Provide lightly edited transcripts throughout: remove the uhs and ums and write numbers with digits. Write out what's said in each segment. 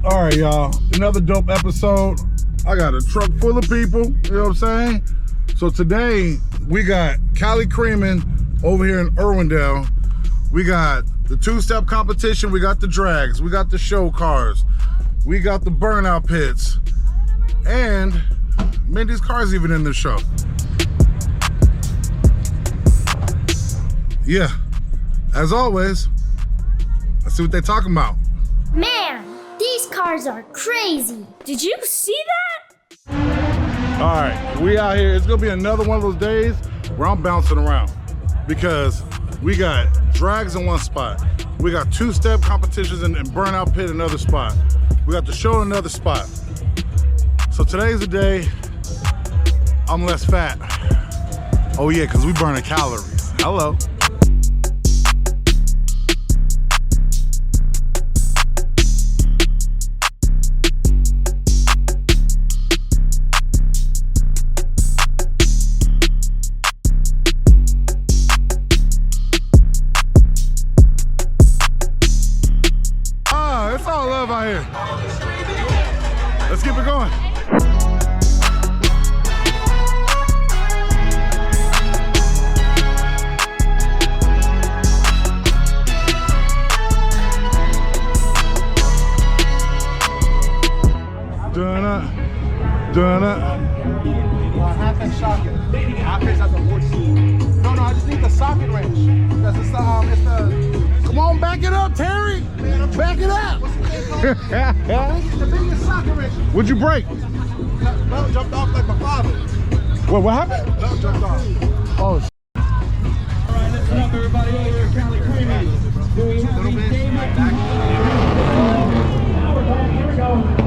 All right, y'all. Another dope episode. I got a truck full of people. You know what I'm saying? So today we got Cali Creaming over here in Irwindale. We got the two-step competition. We got the drags. We got the show cars. We got the burnout pits. And Mindy's car's even in the show. Yeah. As always, let's see what they're talking about. Man, these cars are crazy. Did you see that? All right, we out here. It's gonna be another one of those days where I'm bouncing around because we got drags in one spot. We got two-step competitions and burnout pit in another spot. We got the show in another spot. So today's the day I'm less fat. Oh yeah, because we burning calories. Hello. It's all love out here. Let's keep it going. Done it. Half inch socket. Half inch at the 14. No, I just need the socket wrench. Because it's the Come on, back it up, Terry. Back it up. the biggest socket wrench. What'd you break? Belt jumped off like my father. What happened? Belt jumped off. Oh, All right, listen up, everybody over here at Cali Creaming. Do we have any game Here we go.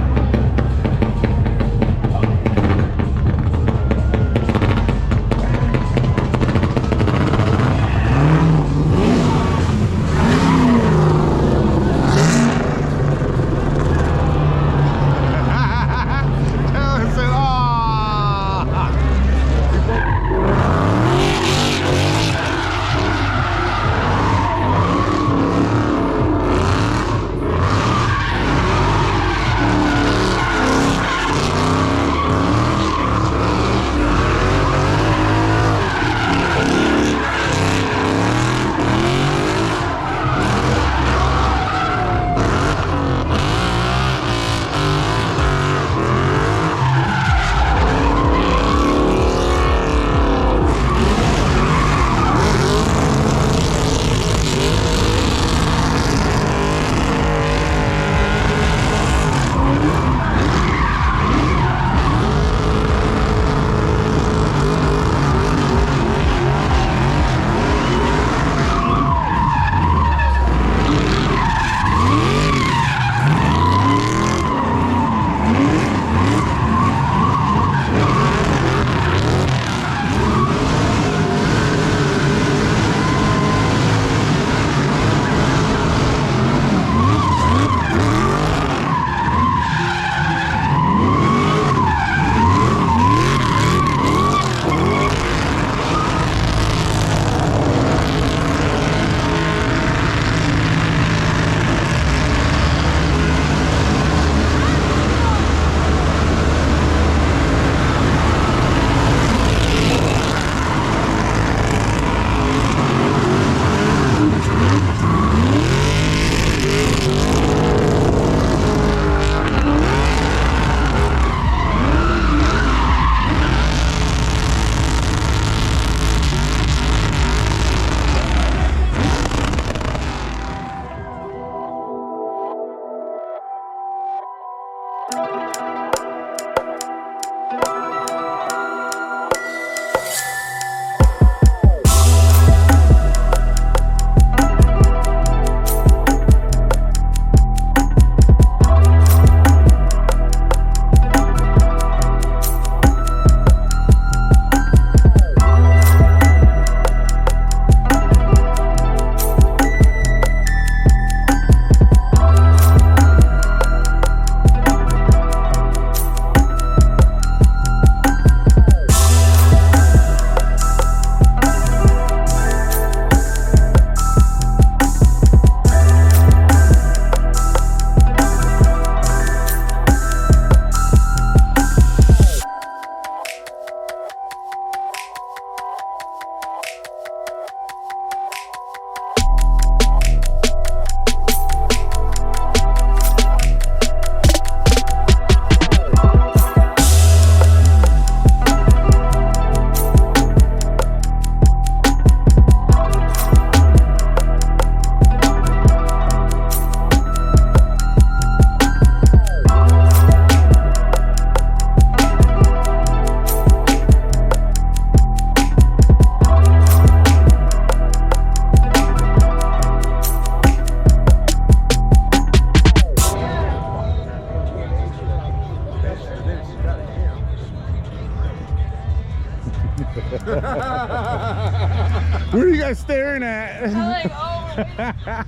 What are you guys staring at? I'm like, oh.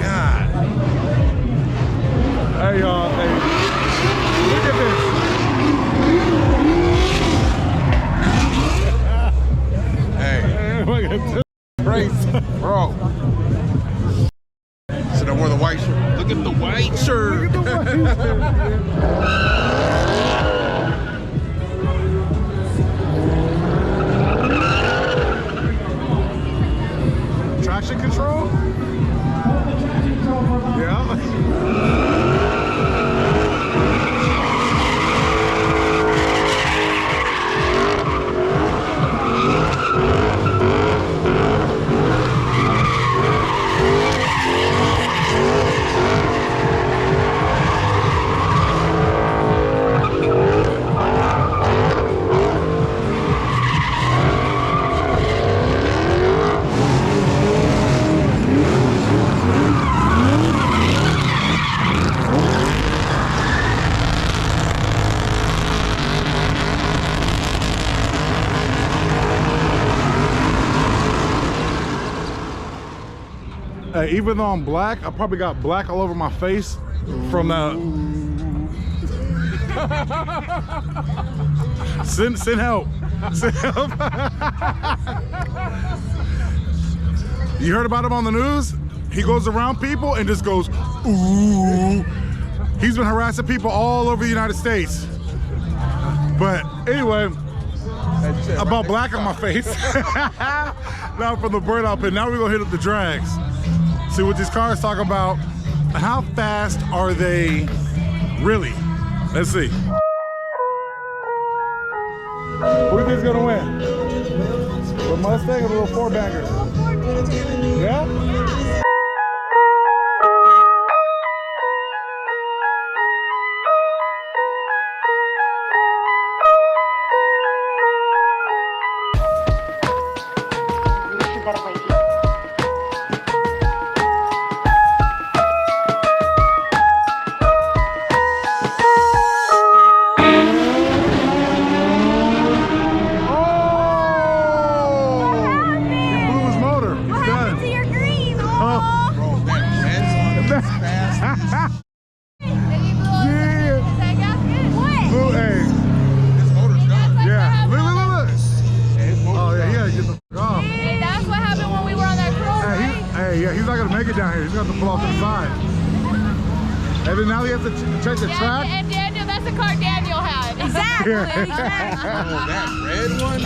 God. Hey y'all, hey. Look at this. Hey, look at this. Crazy, bro. Should I wear the white shirt? Look at the white shirt. Look at the white shirt. Traction control? Yeah. Even though I'm black, I probably got black all over my face from the. Send help. Send help. You heard about him on the news? He goes around people and just goes, ooh. He's been harassing people all over the United States. But anyway, about black on my face. Now from the burnout pit, now we're gonna hit up the drags. See what these cars talking about. How fast are they really? Let's see. Who do you think's gonna win? The Mustang or the little four-banger? Yeah? Down here, he's got to pull off to the side. And then now he has to check the track. And Daniel, that's the car Daniel had. Exactly. Oh, that red one?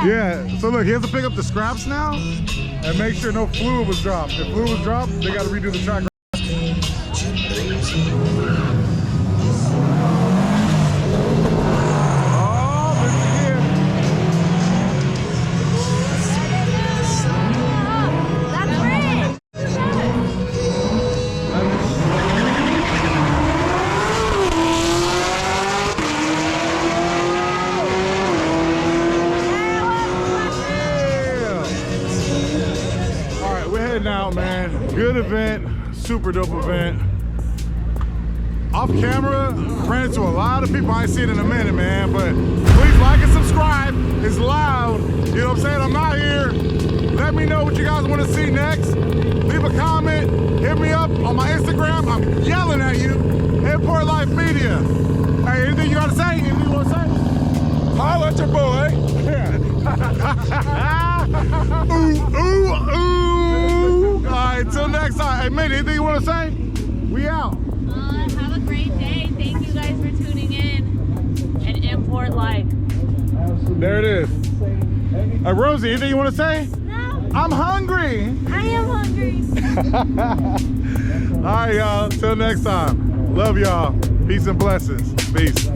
Yeah. So look, he has to pick up the scraps now and make sure no fluid was dropped. If fluid was dropped, they got to redo the track. Out, man. Good event, super dope event. Off camera, ran into a lot of people I ain't seen in a minute, man. But please like and subscribe. It's loud. You know what I'm saying? I'm not here. Let me know what you guys want to see next. Leave a comment. Hit me up on my Instagram. I'm yelling at you. Import Life Media. Hey, anything you got to say? Anything you want to say? Holla at your boy. Yeah. Ooh, ooh, ooh. All right, till next time. Hey, mate, anything you want to say? We out. Have a great day. Thank you guys for tuning in. And Import Life. There it is. Hey, Rosie, anything you want to say? No. I'm hungry. I am hungry. All right, y'all. Till next time. Love y'all. Peace and blessings. Peace.